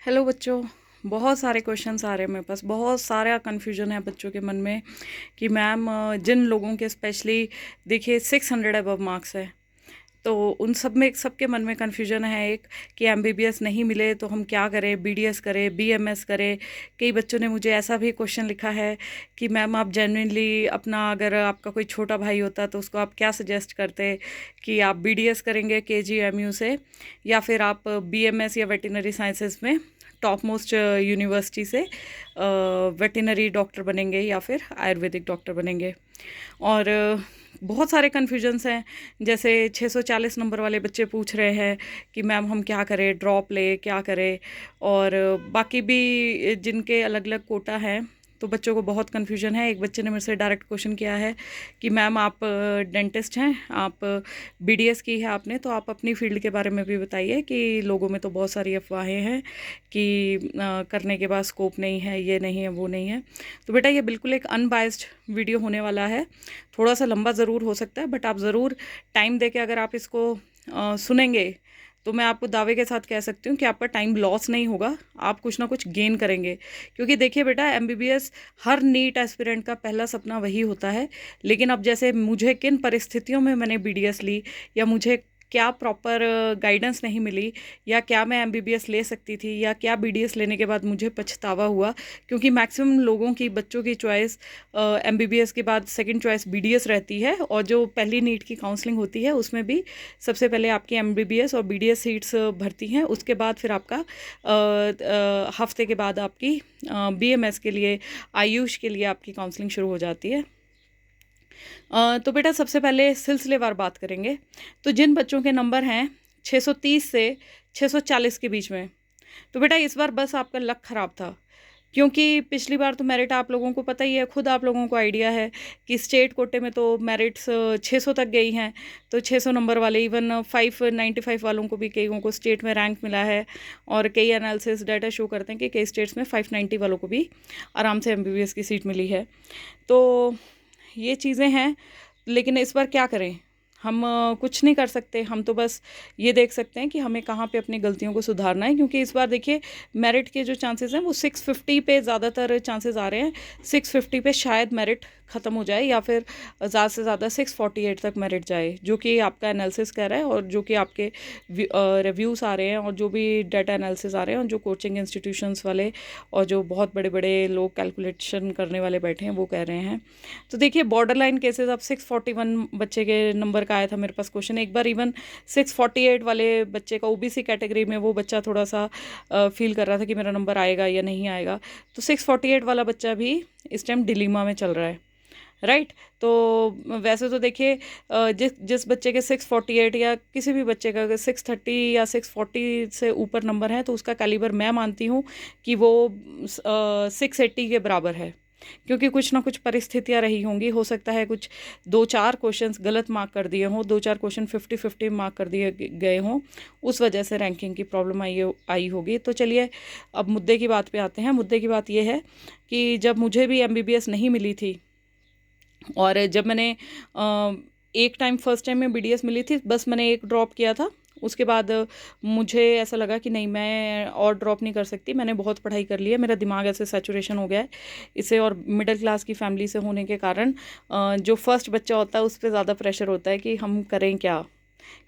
Hello बच्चों। बहुत सारे क्वेश्चंस आ रहे हैं मेरे पास, बहुत सारा कन्फ्यूजन है बच्चों के मन में कि मैम जिन लोगों के स्पेशली देखिए 600 अबव मार्क्स है, तो उन सब में सबके मन में कन्फ्यूजन है एक कि एमबीबीएस नहीं मिले तो हम क्या करें, बीडीएस करें, बीएमएस करें। कई बच्चों ने मुझे ऐसा भी क्वेश्चन लिखा है कि मैम आप जेन्युइनली अपना, अगर आपका कोई छोटा भाई होता तो उसको आप क्या सजेस्ट करते कि आप बीडीएस करेंगे केजीएमयू से, या फिर आप बीएमएस या वेटिनरी साइंसेज में टॉप मोस्ट यूनिवर्सिटी से वेटिनरी डॉक्टर बनेंगे या फिर आयुर्वेदिक डॉक्टर बनेंगे। और बहुत सारे कन्फ्यूजन्स हैं, जैसे 640 नंबर वाले बच्चे पूछ रहे हैं कि मैम हम क्या करें, ड्रॉप ले क्या करें, और बाकी भी जिनके अलग अलग कोटा हैं, तो बच्चों को बहुत कन्फ्यूजन है। एक बच्चे ने मेरे से डायरेक्ट क्वेश्चन किया है कि मैम आप डेंटिस्ट हैं, आप बीडीएस की है आपने, तो आप अपनी फील्ड के बारे में भी बताइए कि लोगों में तो बहुत सारी अफवाहें हैं कि करने के बाद स्कोप नहीं है, ये नहीं है, वो नहीं है। तो बेटा ये बिल्कुल एक अनबायस्ड वीडियो होने वाला है, थोड़ा सा लंबा ज़रूर हो सकता है, बट आप ज़रूर टाइम दे के अगर आप इसको सुनेंगे तो मैं आपको दावे के साथ कह सकती हूँ कि आपका टाइम लॉस नहीं होगा, आप कुछ ना कुछ गेन करेंगे। क्योंकि देखिए बेटा, एमबीबीएस हर नीट एस्पिरेंट का पहला सपना वही होता है। लेकिन अब जैसे मुझे किन परिस्थितियों में मैंने बीडीएस ली, या मुझे क्या प्रॉपर गाइडेंस नहीं मिली, या क्या मैं एमबीबीएस ले सकती थी, या क्या बीडीएस लेने के बाद मुझे पछतावा हुआ, क्योंकि मैक्सिमम लोगों की, बच्चों की चॉइस एमबीबीएस के बाद सेकंड चॉइस बीडीएस रहती है। और जो पहली नीट की काउंसलिंग होती है उसमें भी सबसे पहले आपकी एमबीबीएस और बीडीएस सीट्स भरती हैं, उसके बाद फिर आपका हफ्ते के बाद आपकी बीएमएस के लिए, आयुष के लिए आपकी काउंसलिंग शुरू हो जाती है। तो बेटा सबसे पहले सिलसिलेवार बात करेंगे। तो जिन बच्चों के नंबर हैं 630 से 640 के बीच में, तो बेटा इस बार बस आपका लक ख़राब था, क्योंकि पिछली बार तो मेरिट आप लोगों को पता ही है, खुद आप लोगों को आइडिया है कि स्टेट कोटे में तो मेरिट्स 600 तक गई हैं। तो 600 नंबर वाले, इवन 595 वालों को भी कईयों को स्टेट में रैंक मिला है। और कई एनालिसिस डाटा शो करते हैं कि कई स्टेट्स में 590 वालों को भी आराम से एमबीबीएस की सीट मिली है। तो ये चीज़ें हैं, लेकिन इस बार क्या करें, हम कुछ नहीं कर सकते। हम तो बस ये देख सकते हैं कि हमें कहाँ पे अपनी गलतियों को सुधारना है, क्योंकि इस बार देखिए मेरिट के जो चांसेस हैं वो 650 पे ज़्यादातर चांसेस आ रहे हैं। 650 पे शायद मेरिट ख़त्म हो जाए, या फिर ज़्यादा से ज़्यादा 648 तक मेरिट जाए, जो कि आपका एनालिसिस कह रहा है, और जो कि आपके रिव्यूज़ आ रहे हैं, और जो भी डाटा एनालिसिस आ रहे हैं, और जो कोचिंग इंस्टीट्यूशंस वाले और जो बहुत बड़े बड़े लोग कैलकुलेशन करने वाले बैठे हैं वो कह रहे हैं। तो देखिए बॉर्डर लाइन केसेस, अब 641 बच्चे के नंबर का आया था मेरे पास क्वेश्चन। एक बार इवन 648 वाले बच्चे का, ओबीसी कैटेगरी में वो बच्चा थोड़ा सा फील कर रहा था कि मेरा नंबर आएगा या नहीं आएगा। तो 648 वाला बच्चा भी इस टाइम डिलीमा में चल रहा है, राइट। तो वैसे तो देखिए जिस बच्चे के 648 या किसी भी बच्चे का अगर 630 या 640 से ऊपर नंबर है, तो उसका कैलिबर मैं मानती हूँ कि वो 680 के बराबर है। क्योंकि कुछ ना कुछ परिस्थितियाँ रही होंगी, हो सकता है कुछ 2-4 क्वेश्चंस गलत मार्क कर दिए हों, 2-4 क्वेश्चन 50-50 मार्क कर दिए गए हों, उस वजह से रैंकिंग की प्रॉब्लम आई होगी। तो चलिए अब मुद्दे की बात पे आते हैं। मुद्दे की बात ये है कि जब मुझे भी एमबीबीएस नहीं मिली थी, और जब मैंने एक टाइम फर्स्ट टाइम में बीडीएस मिली थी, बस मैंने एक ड्रॉप किया था। उसके बाद मुझे ऐसा लगा कि नहीं, मैं और ड्रॉप नहीं कर सकती, मैंने बहुत पढ़ाई कर ली है, मेरा दिमाग ऐसे सैचुरेशन हो गया है इसे। और मिडिल क्लास की फैमिली से होने के कारण जो फर्स्ट बच्चा होता है उस पर ज़्यादा प्रेशर होता है कि हम करें क्या,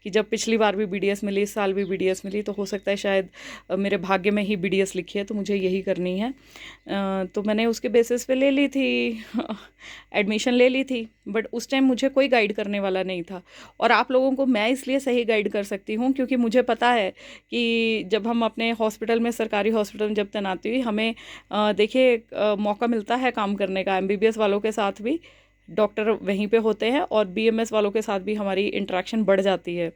कि जब पिछली बार भी बीडीएस मिली, इस साल भी बीडीएस मिली, तो हो सकता है शायद मेरे भाग्य में ही बीडीएस लिखी है, तो मुझे यही करनी है। तो मैंने उसके बेसिस पे ले ली थी एडमिशन ले ली थी, बट उस टाइम मुझे कोई गाइड करने वाला नहीं था। और आप लोगों को मैं इसलिए सही गाइड कर सकती हूँ क्योंकि मुझे पता है कि जब हम अपने हॉस्पिटल में, सरकारी हॉस्पिटल में जब तैनाती हुई, हमें देखिए मौका मिलता है काम करने का। एमबीबीएस वालों के साथ भी डॉक्टर वहीं पे होते हैं, और बीएमएस वालों के साथ भी हमारी इंटरेक्शन बढ़ जाती है।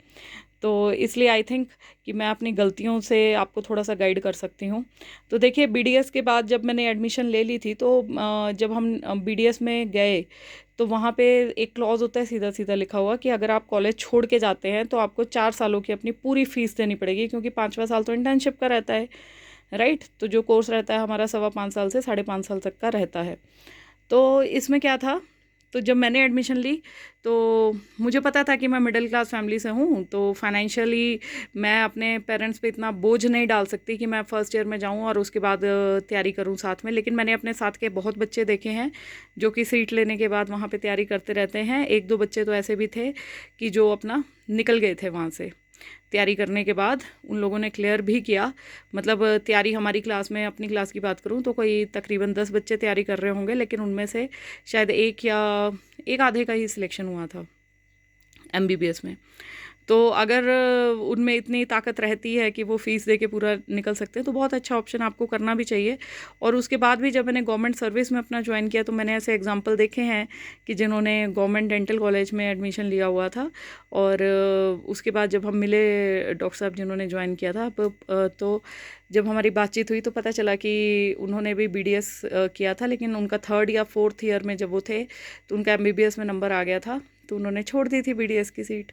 तो इसलिए आई थिंक कि मैं अपनी गलतियों से आपको थोड़ा सा गाइड कर सकती हूँ। तो देखिए बीडीएस के बाद जब मैंने एडमिशन ले ली थी, तो जब हम बीडीएस में गए, तो वहाँ पे एक क्लॉज होता है सीधा सीधा लिखा हुआ कि अगर आप कॉलेज छोड़ के जाते हैं तो आपको 4 सालों की अपनी पूरी फीस देनी पड़ेगी, क्योंकि 5वां साल तो इंटर्नशिप का रहता है, राइट। तो जो कोर्स रहता है हमारा 5.25 साल से 5.5 साल तक का रहता है। तो इसमें क्या था तो जब मैंने एडमिशन ली तो मुझे पता था कि मैं मिडिल क्लास फैमिली से हूँ, तो फाइनेंशियली मैं अपने पेरेंट्स पे इतना बोझ नहीं डाल सकती कि मैं फ़र्स्ट ईयर में जाऊँ और उसके बाद तैयारी करूँ साथ में। लेकिन मैंने अपने साथ के बहुत बच्चे देखे हैं जो कि सीट लेने के बाद वहाँ पे तैयारी करते रहते हैं। एक दो बच्चे तो ऐसे भी थे कि जो अपना निकल गए थे वहाँ से तैयारी करने के बाद। उन लोगों ने क्लियर भी किया, मतलब तैयारी हमारी क्लास में, अपनी क्लास की बात करूं तो कोई तकरीबन 10 बच्चे तैयारी कर रहे होंगे, लेकिन उनमें से शायद एक आधे का ही सिलेक्शन हुआ था एमबीबीएस में। तो अगर उनमें इतनी ताकत रहती है कि वो फ़ीस दे के पूरा निकल सकते हैं तो बहुत अच्छा ऑप्शन आपको करना भी चाहिए। और उसके बाद भी जब मैंने गवर्नमेंट सर्विस में अपना ज्वाइन किया तो मैंने ऐसे एग्जांपल देखे हैं कि जिन्होंने गवर्नमेंट डेंटल कॉलेज में एडमिशन लिया हुआ था और उसके बाद जब हम मिले डॉक्टर साहब जिन्होंने ज्वाइन किया था, तो जब हमारी बातचीत हुई तो पता चला कि उन्होंने भी बीडीएस किया था, लेकिन उनका 3rd या 4th ईयर में जब वो थे तो उनका एमबीबीएस में नंबर आ गया था तो उन्होंने छोड़ दी थी बीडीएस की सीट।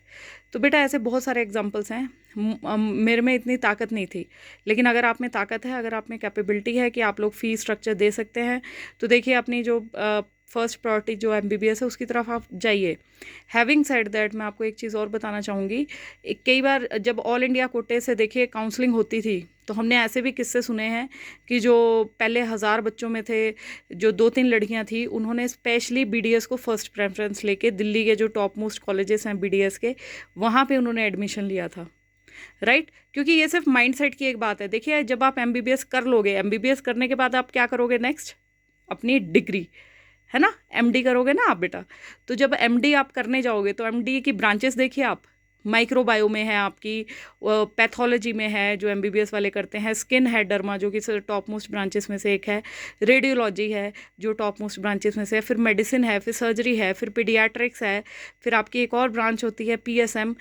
तो बेटा ऐसे बहुत सारे एग्जांपल्स हैं। मेरे में इतनी ताकत नहीं थी, लेकिन अगर आप में ताकत है, अगर आप में कैपेबिलिटी है कि आप लोग फ़ीस स्ट्रक्चर दे सकते हैं, तो देखिए अपनी जो फर्स्ट प्रायोरिटी जो एमबीबीएस है उसकी तरफ आप जाइए। हैविंग सेड दैट मैं आपको एक चीज़ और बताना चाहूँगी। कई बार जब ऑल इंडिया कोटे से देखिए काउंसलिंग होती थी तो हमने ऐसे भी किस्से सुने हैं कि जो पहले 1000 बच्चों में थे, जो 2-3 लड़कियां थी, उन्होंने स्पेशली बीडीएस को फर्स्ट प्रेफरेंस लेके दिल्ली के जो टॉप मोस्ट कॉलेजेस हैं बीडीएस के, वहाँ पे उन्होंने एडमिशन लिया था। राइट, क्योंकि ये सिर्फ माइंडसेट की एक बात है। देखिए जब आप एमबीबीएस कर लोगे, एमबीबीएस करने के बाद आप क्या करोगे नेक्स्ट? अपनी डिग्री, है ना, एमडी करोगे ना आप बेटा। तो जब एमडी आप करने जाओगे तो एमडी की ब्रांचेस देखिए आप, माइक्रोबायो में है आपकी, पैथोलॉजी में है जो एमबीबीएस वाले करते हैं, स्किन है डर्मा जो कि टॉप मोस्ट ब्रांचेस में से एक है, रेडियोलॉजी है जो टॉप मोस्ट ब्रांचेस में से है, फिर मेडिसिन है, फिर सर्जरी है, फिर पीडियाट्रिक्स है, फिर आपकी एक और ब्रांच होती है पीएसएम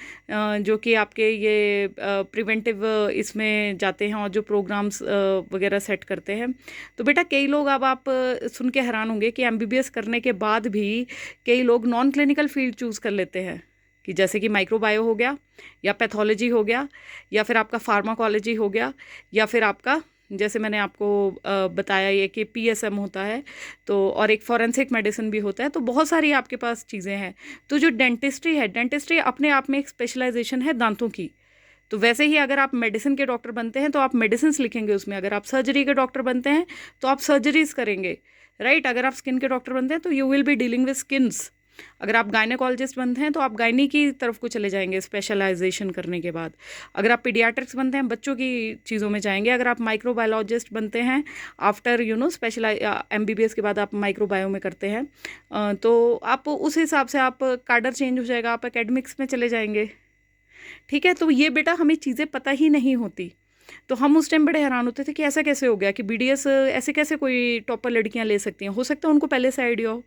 जो कि आपके ये प्रिवेंटिव इसमें जाते हैं और जो प्रोग्राम्स वगैरह सेट करते हैं। तो बेटा कई लोग, अब आप सुन के हैरान होंगे कि एमबीबीएस करने के बाद भी कई लोग नॉन क्लिनिकल फील्ड चूज़ कर लेते हैं, कि जैसे कि माइक्रोबायो हो गया, या पैथोलॉजी हो गया, या फिर आपका फार्माकोलॉजी हो गया, या फिर आपका जैसे मैंने आपको बताया ये कि पीएसएम होता है, तो और एक फॉरेंसिक मेडिसिन भी होता है। तो बहुत सारी आपके पास चीज़ें हैं। तो जो डेंटिस्ट्री है, डेंटिस्ट्री अपने आप में एक स्पेशलाइजेशन है दांतों की। तो वैसे ही अगर आप मेडिसिन के डॉक्टर बनते हैं तो आप मेडिसिन लिखेंगे उसमें, अगर आप सर्जरी के डॉक्टर बनते हैं तो आप सर्जरीज करेंगे, राइट। अगर आप स्किन के डॉक्टर बनते हैं तो you will be dealing with skins. अगर आप गायनेकोलॉजिस्ट बनते हैं तो आप गायनी की तरफ को चले जाएंगे स्पेशलाइजेशन करने के बाद। अगर आप पीडियाट्रिक्स बनते हैं बच्चों की चीज़ों में जाएंगे। अगर आप माइक्रोबायोलॉजिस्ट बनते हैं आफ्टर स्पेशलाइज एमबीबीएस के बाद आप माइक्रोबायो में करते हैं, तो आप उस हिसाब से आप कार्डर चेंज हो जाएगा, आप एकेडमिक्स में चले जाएंगे। ठीक है, तो ये बेटा हमें चीज़ें पता ही नहीं होती। तो हम उस टाइम बड़े हैरान होते थे कि ऐसा कैसे हो गया कि बीडीएस ऐसे कैसे कोई टॉपर लड़कियां ले सकती हैं। हो सकता है उनको पहले से आइडिया हो।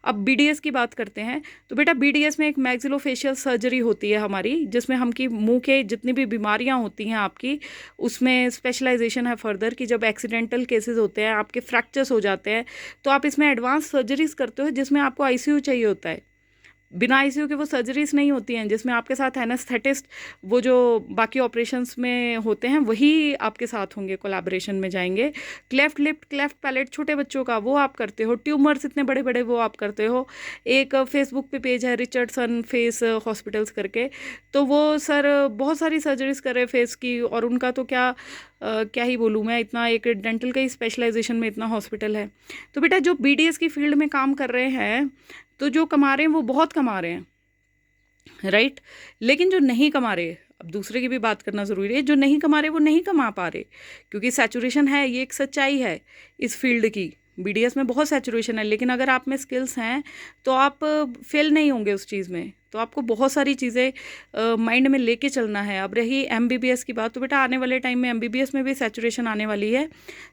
अब बीडीएस की बात करते हैं तो बेटा बीडीएस में एक मैक्सिलोफेशियल सर्जरी होती है हमारी, जिसमें हम की मुंह के जितनी भी बीमारियां होती हैं आपकी, उसमें स्पेशलाइजेशन है फर्दर कि जब एक्सीडेंटल केसेस होते हैं, आपके फ्रैक्चर्स हो जाते हैं, तो आप इसमें एडवांस सर्जरीज करते हो जिसमें आपको आईसीयू चाहिए होता है। बिना आईसीयू के वो सर्जरीज नहीं होती हैं, जिसमें आपके साथ एनेस्थेटिस्ट वो जो बाकी ऑपरेशंस में होते हैं वही आपके साथ होंगे, कोलैबोरेशन में जाएंगे। क्लेफ्ट लिप, क्लेफ्ट पैलेट छोटे बच्चों का वो आप करते हो, ट्यूमर्स इतने बड़े बड़े वो आप करते हो। एक फेसबुक पे पेज है रिचर्डसन फेस हॉस्पिटल्स करके, तो वो सर बहुत सारी सर्जरीज कर रहे फेस की, और उनका तो क्या ही बोलूँ मैं, इतना एक डेंटल का ही स्पेशलाइजेशन में इतना हॉस्पिटल है। तो बेटा जो बीडीएस की फील्ड में काम कर रहे हैं तो जो कमा रहे हैं वो बहुत कमा रहे हैं, राइट। लेकिन जो नहीं कमा रहे, अब दूसरे की भी बात करना ज़रूरी है, जो नहीं कमा रहे वो नहीं कमा पा रहे क्योंकि सैचुरेशन है, ये एक सच्चाई है इस फील्ड की। बीडीएस में बहुत सैचुरेशन है, लेकिन अगर आप में स्किल्स हैं तो आप फेल नहीं होंगे उस चीज़ में। तो आपको बहुत सारी चीज़ें माइंड में लेके चलना है। अब रही एमबीबीएस की बात, तो बेटा आने वाले टाइम में एमबीबीएस में भी सैचुरेशन आने वाली है।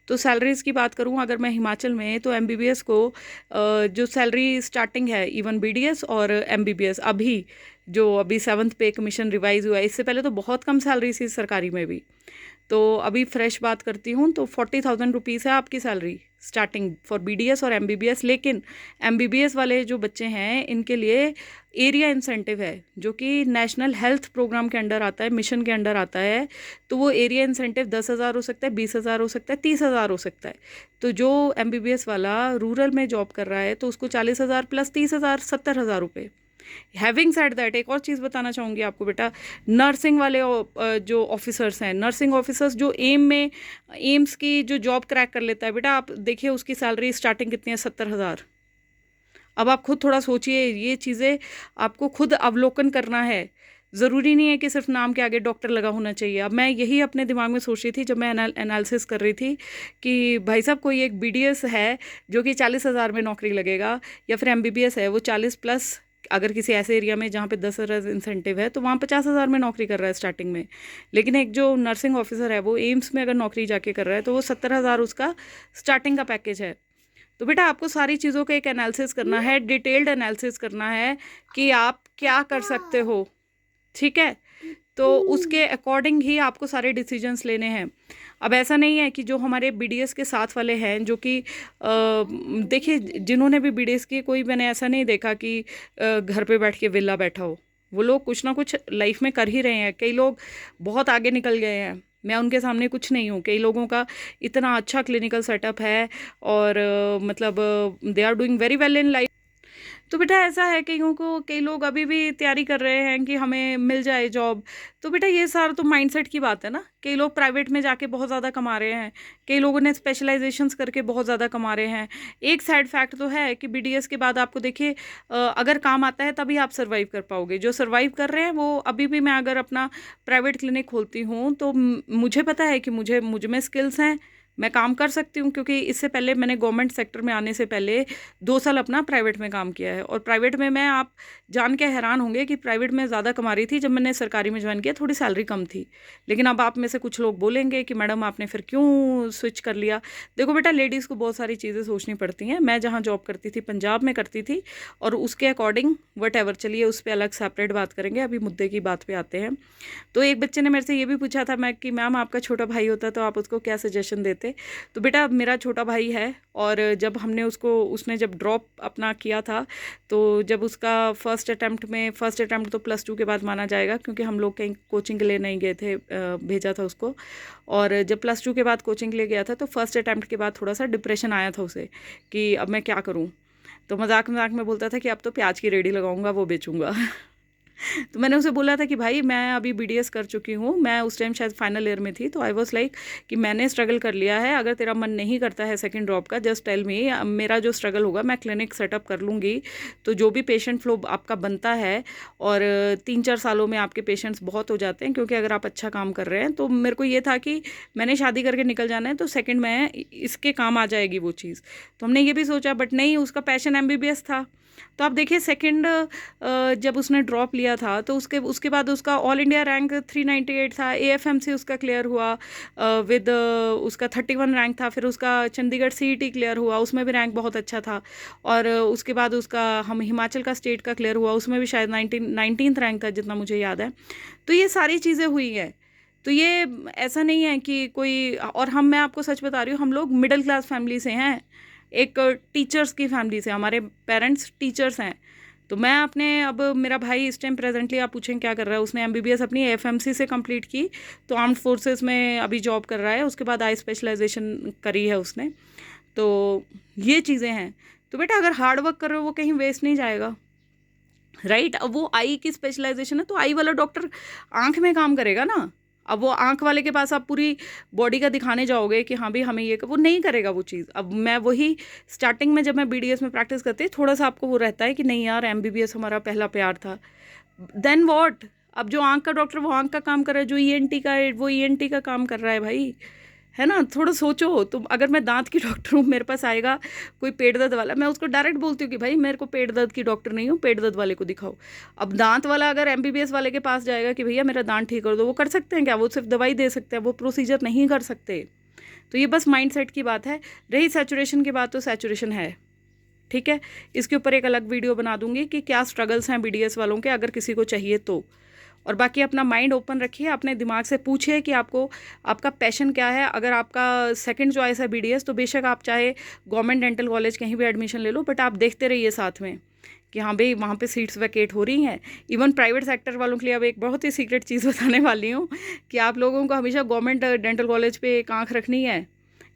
तो सैलरीज़ की बात करूँ अगर मैं हिमाचल में, तो एमबीबीएस को जो सैलरी स्टार्टिंग है, इवन बीडीएस और एमबीबीएस अभी 7th पे कमीशन रिवाइज हुआ है, इससे पहले तो बहुत कम सैलरी थी सरकारी में भी। तो अभी फ्रेश बात करती हूँ तो 40,000 रुपीज़ है आपकी सैलरी स्टार्टिंग फॉर बीडीएस और एमबीबीएस। लेकिन एमबीबीएस वाले जो बच्चे हैं इनके लिए एरिया इंसेंटिव है जो कि नेशनल हेल्थ प्रोग्राम के अंडर आता है, मिशन के अंडर आता है। तो वो एरिया इंसेंटिव 10,000 हो सकता है, 20,000 हो सकता है, 30,000 हो सकता है। तो जो एमबीबीएस वाला रूरल में जॉब कर रहा है तो उसको 40,000 प्लस 30,000 70,000 रुपये। हैविंग सेड दैट एक और चीज़ बताना चाहूँगी आपको बेटा, नर्सिंग वाले जो ऑफिसर्स हैं, नर्सिंग ऑफिसर्स जो एम्स की जो जॉब क्रैक कर लेता है बेटा, आप देखिए उसकी सैलरी स्टार्टिंग कितनी है, 70,000। अब आप खुद थोड़ा सोचिए, ये चीज़ें आपको खुद अवलोकन करना है। ज़रूरी नहीं है कि सिर्फ नाम के आगे डॉक्टर लगा होना चाहिए। अब मैं यही अपने दिमाग में सोच रही थी जब मैं एनालिसिस कर रही थी कि भाई साहब कोई एक बीडीएस है जो कि 40,000 में नौकरी लगेगा, या फिर एमबीबीएस है वो 40 प्लस, अगर किसी ऐसे एरिया में जहाँ पे 10,000 इंसेंटिव है तो वहाँ 50,000 में नौकरी कर रहा है स्टार्टिंग में। लेकिन एक जो नर्सिंग ऑफिसर है वो एम्स में अगर नौकरी जाके कर रहा है तो वो 70,000 उसका स्टार्टिंग का पैकेज है। तो बेटा आपको सारी चीज़ों का एक एनालिसिस करना है, डिटेल्ड एनालिसिस करना है कि आप क्या कर सकते हो, ठीक है। तो उसके अकॉर्डिंग ही आपको सारे डिसीजंस लेने हैं। अब ऐसा नहीं है कि जो हमारे बीडीएस के साथ वाले हैं जो कि देखिए जिन्होंने भी बीडीएस की, कोई मैंने ऐसा नहीं देखा कि घर पे बैठ के विला बैठा हो। वो लोग कुछ ना कुछ लाइफ में कर ही रहे हैं। कई लोग बहुत आगे निकल गए हैं, मैं उनके सामने कुछ नहीं हूँ। कई लोगों का इतना अच्छा क्लिनिकल सेटअप है और मतलब they are doing very well in life. तो बेटा ऐसा है कईयों को, कई लोग अभी भी तैयारी कर रहे हैं कि हमें मिल जाए जॉब। तो बेटा ये सारा तो माइंडसेट की बात है ना। कई लोग प्राइवेट में जाके बहुत ज़्यादा कमा रहे हैं, कई लोगों ने स्पेशलाइजेशंस करके बहुत ज़्यादा कमा रहे हैं। एक साइड फैक्ट तो है कि बीडीएस के बाद आपको देखिए अगर काम आता है तभी आप सर्वाइव कर पाओगे। जो सर्वाइव कर रहे हैं वो, अभी भी मैं अगर अपना प्राइवेट क्लिनिक खोलती हूँ तो मुझे पता है कि मुझ में स्किल्स हैं, मैं काम कर सकती हूँ। क्योंकि इससे पहले मैंने गवर्नमेंट सेक्टर में आने से पहले 2 साल अपना प्राइवेट में काम किया है। और प्राइवेट में मैं, आप जान के हैरान होंगे कि प्राइवेट में ज़्यादा कमा रही थी। जब मैंने सरकारी में ज्वाइन किया थोड़ी सैलरी कम थी। लेकिन अब आप में से कुछ लोग बोलेंगे कि मैडम आपने फिर क्यों स्विच कर लिया। देखो बेटा, लेडीज़ को बहुत सारी चीज़ें सोचनी पड़ती हैं। मैं जहाँ जॉब करती थी पंजाब में करती थी, और उसके अकॉर्डिंग वट एवर, चलिए उस पर अलग सेपरेट बात करेंगे, अभी मुद्दे की बात पर आते हैं। तो एक बच्चे ने मेरे से ये भी पूछा था मैं कि मैम आपका छोटा भाई होता तो आप उसको क्या सजेशन देते। तो बेटा मेरा छोटा भाई है, और जब हमने उसने जब ड्रॉप अपना किया था, तो जब उसका फर्स्ट अटैम्प्ट तो +2 के बाद माना जाएगा, क्योंकि हम लोग कहीं कोचिंग के लिए नहीं गए थे, भेजा था उसको। और जब +2 के बाद कोचिंग के लिए गया था तो फर्स्ट अटैम्प्ट के बाद थोड़ा सा डिप्रेशन आया था उसे कि अब मैं क्या करूँ। तो मजाक मजाक में बोलता था कि अब तो प्याज की रेडी लगाऊंगा, वो बेचूंगा। तो मैंने उसे बोला था कि भाई मैं अभी बीडीएस कर चुकी हूँ, मैं उस टाइम शायद फाइनल ईयर में थी, तो आई वाज लाइक कि मैंने स्ट्रगल कर लिया है। अगर तेरा मन नहीं करता है सेकंड ड्रॉप का, जस्ट टेल मी, मेरा जो स्ट्रगल होगा मैं क्लिनिक सेटअप कर लूँगी। तो जो भी पेशेंट फ्लो आपका बनता है, और 3-4 सालों में आपके पेशेंट्स बहुत हो जाते हैं, क्योंकि अगर आप अच्छा काम कर रहे हैं। तो मेरे को ये था कि मैंने शादी करके निकल जाना है, तो सेकेंड में इसके काम आ जाएगी वो चीज़। तो हमने ये भी सोचा, बट नहीं, उसका पैशन एमबीबीएस था। तो आप देखिए सेकंड जब उसने ड्रॉप लिया था तो उसके बाद उसका ऑल इंडिया रैंक 398 था, एएफएमसी उसका क्लियर हुआ विद उसका 31 रैंक था। फिर उसका चंडीगढ़ सीईटी क्लियर हुआ, उसमें भी रैंक बहुत अच्छा था। और उसके बाद उसका हम हिमाचल का स्टेट का क्लियर हुआ, उसमें भी शायद 19th रैंक था जितना मुझे याद है। तो ये सारी चीज़ें हुई है। तो ये ऐसा नहीं है कि कोई, और मैं आपको सच बता रही हूँ, हम लोग मिडिल क्लास फैमिली से हैं, एक टीचर्स की फैमिली से, हमारे पेरेंट्स टीचर्स हैं। तो मैं अपने, अब मेरा भाई इस टाइम प्रेजेंटली आप पूछें क्या कर रहा है, उसने एमबीबीएस अपनी एफएमसी से कंप्लीट की, तो आर्म्ड फोर्सेस में अभी जॉब कर रहा है। उसके बाद आई स्पेशलाइजेशन करी है उसने। तो ये चीज़ें हैं। तो बेटा अगर हार्ड वर्क कर रहे हो वो कहीं वेस्ट नहीं जाएगा, राइट। अब वो आई की स्पेशलाइजेशन है, तो आई वाला डॉक्टर आँख में काम करेगा ना। अब वो आंख वाले के पास आप पूरी बॉडी का दिखाने जाओगे कि हाँ भाई हमें ये, वो नहीं करेगा वो चीज़। अब मैं वही स्टार्टिंग में जब मैं बीडीएस में प्रैक्टिस करती थोड़ा सा आपको वो रहता है कि नहीं यार एमबीबीएस हमारा पहला प्यार था, देन व्हाट। अब जो आंख का डॉक्टर वो आंख का काम कर रहा है, जो ईएनटी का है वो ईएनटी का काम कर रहा है भाई, है ना। थोड़ा सोचो। तो अगर मैं दांत की डॉक्टर हूँ, मेरे पास आएगा कोई पेट दर्द वाला, मैं उसको डायरेक्ट बोलती हूँ कि भाई मेरे को पेट दर्द की डॉक्टर नहीं हूँ, पेट दर्द वाले को दिखाओ। अब दांत वाला अगर एमबीबीएस वाले के पास जाएगा कि भैया मेरा दांत ठीक कर दो, वो कर सकते हैं क्या? वो सिर्फ दवाई दे सकते हैं, वो प्रोसीजर नहीं कर सकते। तो ये बस माइंडसेट की बात है। रही सैचुरेशन की बात, तो सैचुरेशन है, ठीक है। इसके ऊपर एक अलग वीडियो बना दूंगी कि क्या स्ट्रगल्स हैं बीडीएस वालों के, अगर किसी को चाहिए तो। और बाकी अपना माइंड ओपन रखिए, अपने दिमाग से पूछिए कि आपको आपका पैशन क्या है। अगर आपका सेकंड चॉइस है बीडीएस, तो बेशक आप चाहे गवर्नमेंट डेंटल कॉलेज कहीं भी एडमिशन ले लो, बट आप देखते रहिए साथ में कि हाँ भाई वहाँ पे सीट्स वैकेट हो रही हैं। इवन प्राइवेट सेक्टर वालों के लिए अब एक बहुत ही सीक्रेट चीज़ बताने वाली हूँ कि आप लोगों को हमेशा गवर्नमेंट डेंटल कॉलेज पे एक आँख रखनी है।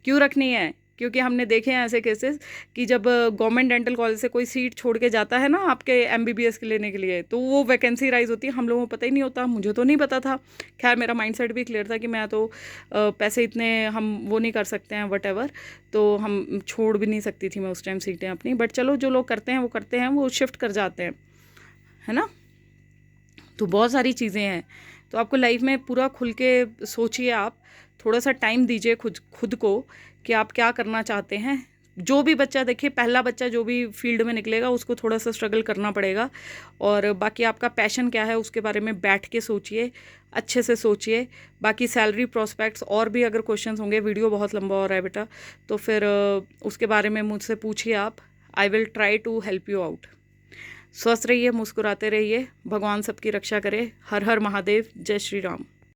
क्यों रखनी है? क्योंकि हमने देखे हैं ऐसे केसेस कि जब गवर्नमेंट डेंटल कॉलेज से कोई सीट छोड़ के जाता है ना आपके एमबीबीएस के लेने के लिए, तो वो वैकेंसी राइज होती है, हम लोगों को पता ही नहीं होता। मुझे तो नहीं पता था। खैर मेरा माइंडसेट भी क्लियर था कि मैं तो पैसे इतने हम वो नहीं कर सकते हैं वट तो हम छोड़ भी नहीं सकती थी मैं उस टाइम सीटें अपनी। बट चलो जो लोग करते हैं वो करते हैं, वो शिफ्ट कर जाते हैं, है ना। तो बहुत सारी चीज़ें हैं। तो आपको लाइफ में पूरा खुल के सोचिए, आप थोड़ा सा टाइम दीजिए खुद को कि आप क्या करना चाहते हैं। जो भी बच्चा, देखिए पहला बच्चा जो भी फील्ड में निकलेगा उसको थोड़ा सा स्ट्रगल करना पड़ेगा। और बाकी आपका पैशन क्या है उसके बारे में बैठ के सोचिए, अच्छे से सोचिए। बाकी सैलरी प्रोस्पेक्ट्स और भी अगर क्वेश्चंस होंगे, वीडियो बहुत लंबा हो रहा है बेटा, तो फिर उसके बारे में मुझसे पूछिए आप। I will try to help you out. स्वस्थ रहिए, मुस्कुराते रहिए, भगवान सबकी रक्षा करे। हर हर महादेव, जय श्री राम।